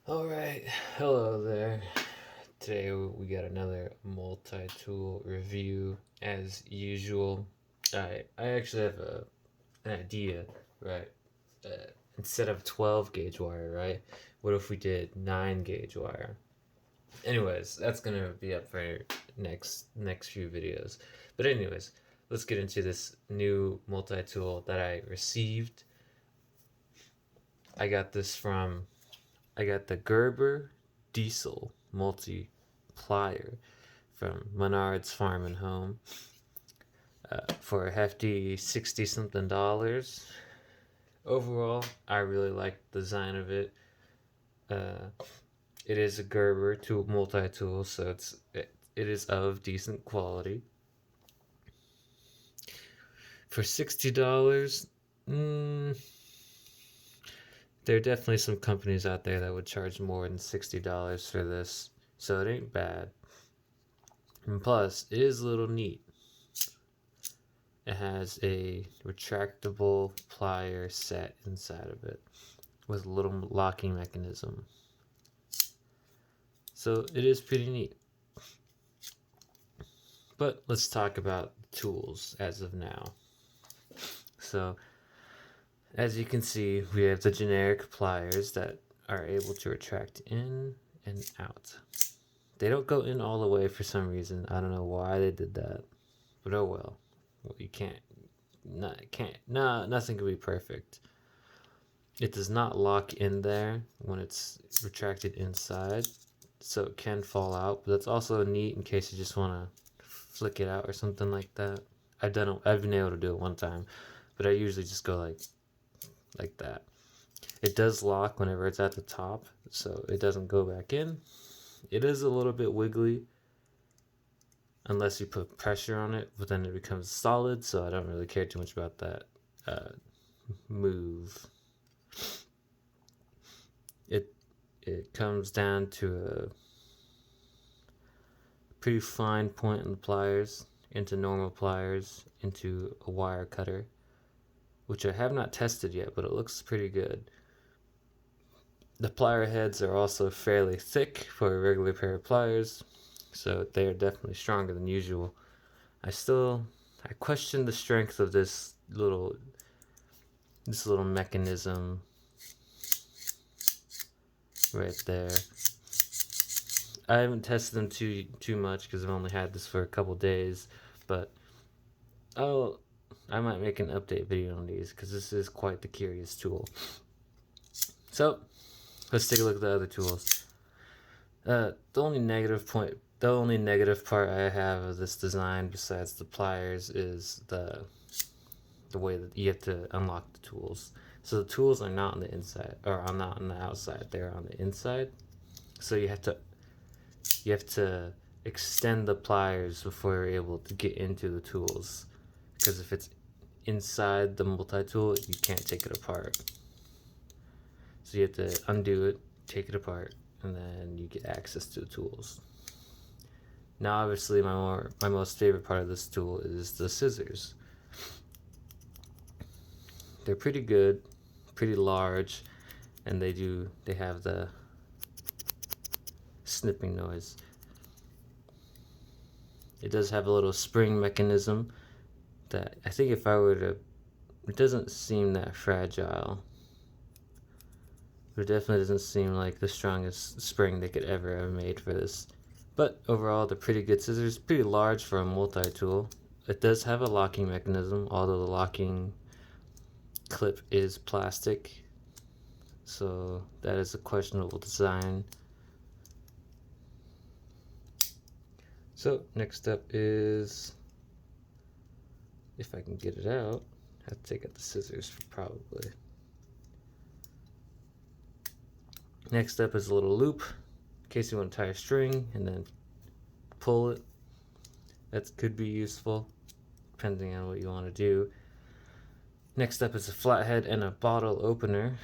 Alright, hello there. Today we got another multi-tool review as usual. I actually have an idea, right? Instead of 12 gauge wire, right? What if we did 9 gauge wire? Anyways, that's gonna be up for next few videos. But anyways, let's get into this new multi-tool that I received. I got the Gerber Diesel Multi-Plier from Menards Farm and Home for a hefty 60 something dollars. Overall, I really like the design of it. It is a Gerber tool multi-tool, so it is of decent quality. For $60, there are definitely some companies out there that would charge more than $60 for this, so it ain't bad. And plus, it is a little neat. It has a retractable plier set inside of it with a little locking mechanism. So it is pretty neat. But let's talk about tools as of now. So as you can see, we have the generic pliers that are able to retract in and out. They don't go in all the way for some reason. I don't know why they did that, but oh well. You can't. Nothing can be perfect. It does not lock in there when it's retracted inside, so it can fall out. But that's also neat in case you just want to flick it out or something like that. I've been able to do it one time, but I usually just go like that. It does lock whenever it's at the top, so it doesn't go back in. It is a little bit wiggly unless you put pressure on it, but then it becomes solid, so I don't really care too much about that move. It comes down to a pretty fine point in the pliers, into normal pliers, into a wire cutter, which I have not tested yet, but it looks pretty good. The plier heads are also fairly thick for a regular pair of pliers, so they are definitely stronger than usual. I question the strength of this little mechanism right there. I haven't tested them too much because I've only had this for a couple days, but I might make an update video on these because this is quite the curious tool. So let's take a look at the other tools. The only negative part I have of this design, besides the pliers, is the way that you have to unlock the tools. So the tools are not on the inside, or are not on the outside. They're on the inside. So you have to extend the pliers before you're able to get into the tools. Because if it's inside the multi-tool, you can't take it apart. So you have to undo it, take it apart, and then you get access to the tools. Now obviously my most favorite part of this tool is the scissors. They're pretty good, pretty large, and they have the snipping noise. It does have a little spring mechanism that I think if I were to, it doesn't seem that fragile. It definitely doesn't seem like the strongest spring they could ever have made for this. But overall, they're pretty good scissors, pretty large for a multi-tool. It does have a locking mechanism, although the locking clip is plastic, so that is a questionable design. So next up is, if I can get it out, I have to take out the scissors probably. Next up is a little loop, in case you want to tie a string and then pull it. That could be useful, depending on what you want to do. Next up is a flathead and a bottle opener.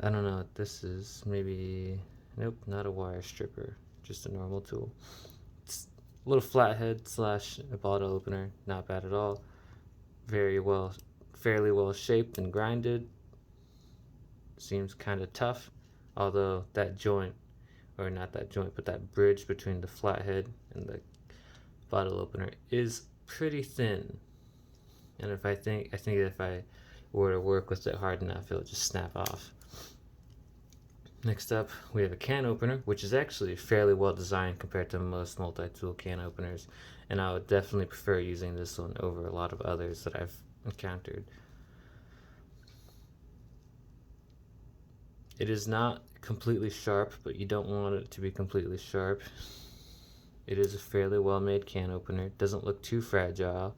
I don't know what this is. Maybe, nope, not a wire stripper, just a normal tool. It's a little flathead / a bottle opener, not bad at all. Fairly well shaped and grinded. Seems kind of tough. although that joint, or not that joint, but that bridge between the flathead and the bottle opener is pretty thin. And I think if I were to work with it hard enough, it'll just snap off. Next up, we have a can opener, which is actually fairly well designed compared to most multi-tool can openers, and I would definitely prefer using this one over a lot of others that I've encountered. It is not completely sharp, but you don't want it to be completely sharp. It is a fairly well-made can opener. It doesn't look too fragile.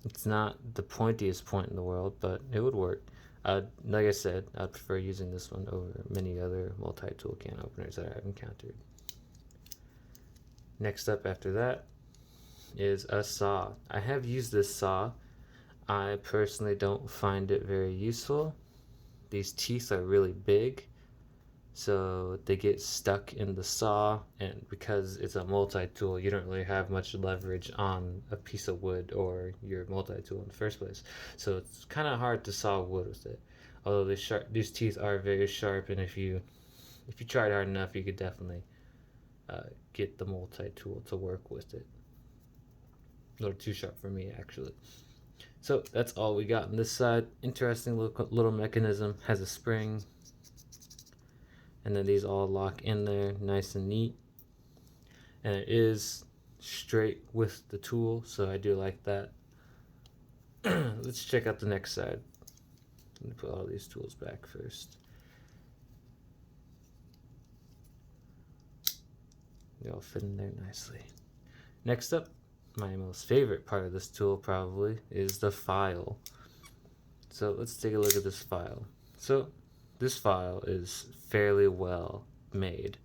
It's not the pointiest point in the world, but it would work. Like I said, I'd prefer using this one over many other multi-tool can openers that I've encountered. Next up after that is a saw. I have used this saw. I personally don't find it very useful. These teeth are really big, so they get stuck in the saw, and because it's a multi-tool, you don't really have much leverage on a piece of wood or your multi-tool in the first place. So it's kind of hard to saw wood with it. Although these teeth are very sharp, and if you tried hard enough, you could definitely get the multi-tool to work with it. A little too sharp for me, actually. So that's all we got on this side. Interesting little mechanism. Has a spring, and then these all lock in there nice and neat, and it is straight with the tool, so I do like that. Let's check out the next side. Let me put all these tools back first. They all fit in there nicely. Next up, my most favorite part of this tool probably is the file. So let's take a look at this file. So this file is fairly well made.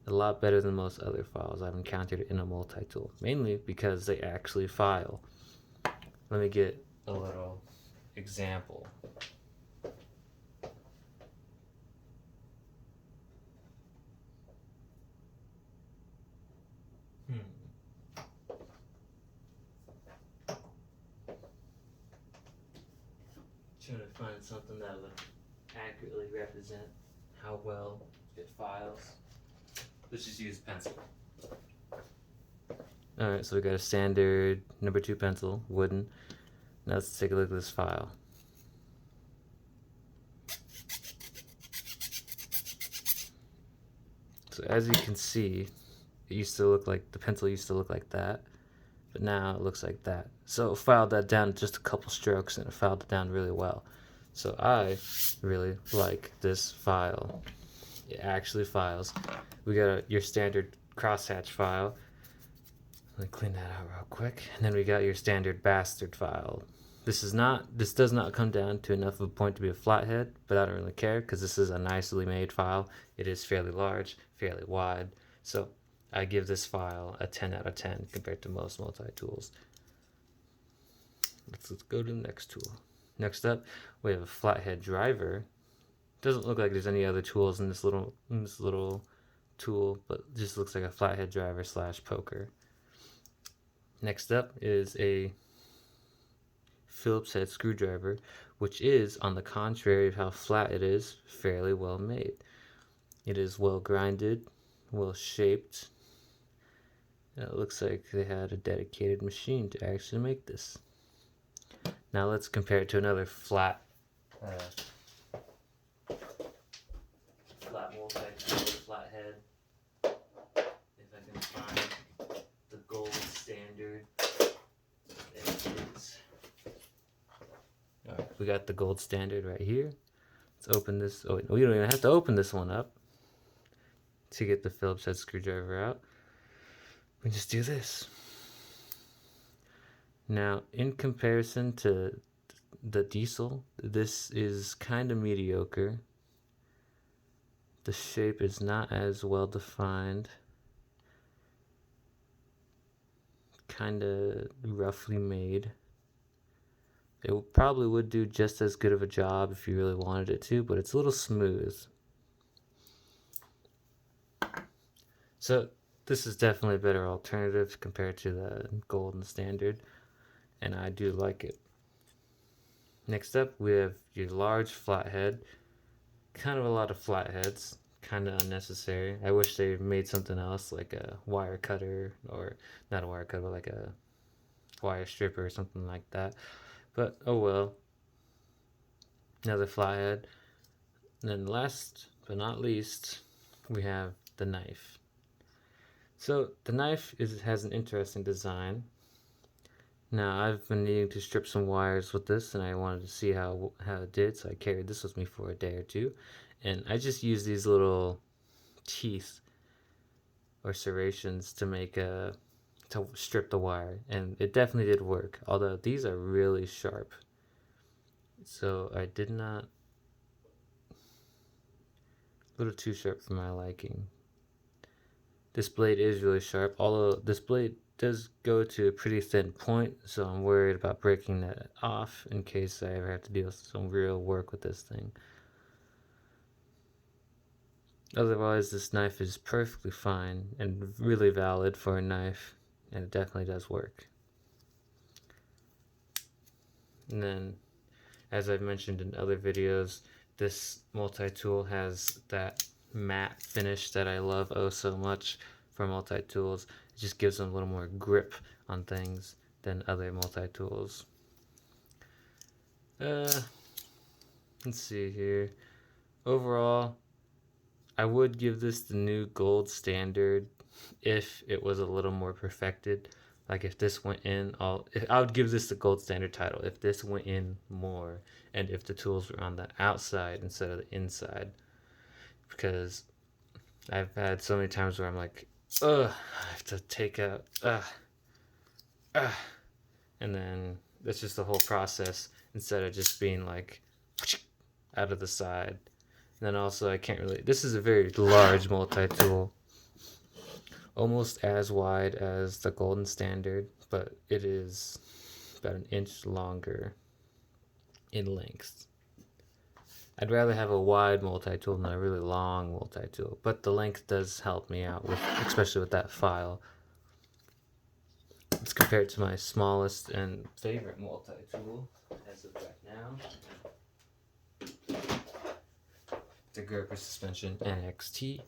A lot better than most other files I've encountered in a multi-tool, mainly because they actually file. Let me get a little example. Trying to find something that would accurately represent how well it files. Let's just use pencil. Alright, so we got a standard number 2 pencil, wooden. Now let's take a look at this file. So as you can see, it used to look like, the pencil used to look like that, but now it looks like that. So it filed that down just a couple strokes, and it filed it down really well. So I really like this file. It actually files. We got your standard crosshatch file. Let me clean that out real quick. And then we got your standard bastard file. This does not come down to enough of a point to be a flathead, but I don't really care because this is a nicely made file. It is fairly large, fairly wide. So I give this file a 10 out of 10 compared to most multi-tools. Let's go to the next tool. Next up, we have a flathead driver. Doesn't look like there's any other tools in this little tool, but just looks like a flathead driver / poker. Next up is a Phillips head screwdriver, which is, on the contrary of how flat it is, fairly well made. It is well grinded, well shaped, and it looks like they had a dedicated machine to actually make this. Now let's compare it to another flat multi-tool flathead. If I can find the gold standard. There it is. Alright, we got the gold standard right here. Let's open this. Oh, wait, we don't even have to open this one up to get the Phillips head screwdriver out. We just do this. Now, in comparison to the diesel, this is kind of mediocre. The shape is not as well defined. Kind of roughly made. It probably would do just as good of a job if you really wanted it to, but it's a little smooth. So this is definitely a better alternative compared to the golden standard, and I do like it. Next up, we have your large flathead. kind of a lot of flatheads, kind of unnecessary. I wish they made something else like a wire cutter, or not a wire cutter, but like a wire stripper or something like that. But oh well. Another flathead. And then last but not least, we have the knife. So the knife has an interesting design. Now I've been needing to strip some wires with this, and I wanted to see how it did, so I carried this with me for a day or two, and I just used these little teeth or serrations to to strip the wire, and it definitely did work. Although these are really sharp, so I did not. A little too sharp for my liking. This blade is really sharp, although this blade does go to a pretty thin point, so I'm worried about breaking that off in case I ever have to do some real work with this thing. Otherwise, this knife is perfectly fine and really valid for a knife, and it definitely does work. And then, as I've mentioned in other videos, this multi-tool has that matte finish that I love oh so much for multi-tools. It just gives them a little more grip on things than other multi-tools. Let's see here. Overall, I would give this the new gold standard if it was a little more perfected. Like if this went in I would give this the gold standard title if this went in more, and if the tools were on the outside instead of the inside. Because I've had so many times where I'm like, ugh, I have to take out, and then that's just the whole process instead of just being like out of the side. And then also I can't really, this is a very large multi-tool, almost as wide as the golden standard, but it is about an inch longer in length. I'd rather have a wide multi-tool than a really long multi-tool, but the length does help me out, especially with that file. Let's compare it to my smallest and favorite multi-tool as of right now. The Gerber Suspension NXT,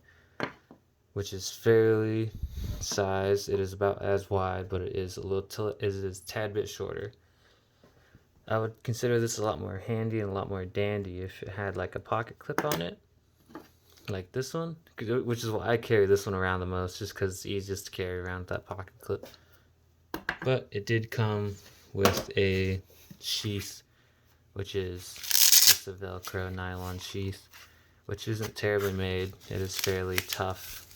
which is fairly sized. It is about as wide, but it is a tad bit shorter. I would consider this a lot more handy and a lot more dandy if it had like a pocket clip on it, like this one, which is why I carry this one around the most, just because it's easiest to carry around with that pocket clip. But it did come with a sheath, which is just a Velcro nylon sheath, which isn't terribly made. It is fairly tough.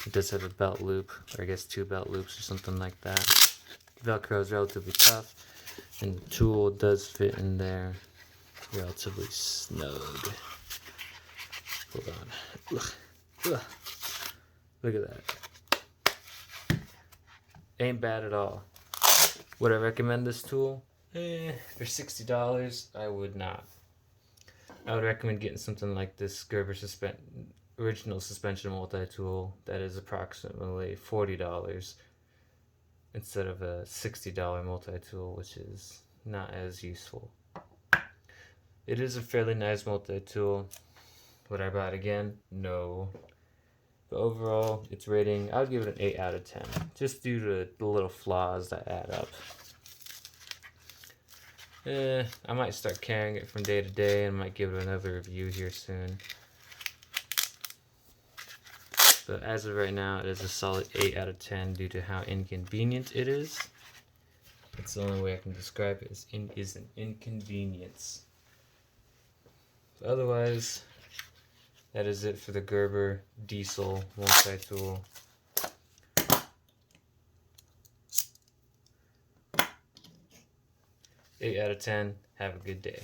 It does have a belt loop, or I guess 2 belt loops or something like that. Velcro is relatively tough, and the tool does fit in there relatively snug. Hold on. Ugh. Look at that. Ain't bad at all. Would I recommend this tool? For $60, I would not. I would recommend getting something like this Gerber original suspension multi-tool that is approximately $40 instead of a $60 multi-tool, which is not as useful. It is a fairly nice multi-tool. Would I buy it again? No. But overall, its rating, I would give it an 8 out of 10, just due to the little flaws that add up. I might start carrying it from day to day and might give it another review here soon. But as of right now, it is a solid 8 out of 10 due to how inconvenient it is. That's the only way I can describe it, is an inconvenience. But otherwise, that is it for the Gerber Diesel multi-tool. 8 out of 10. Have a good day.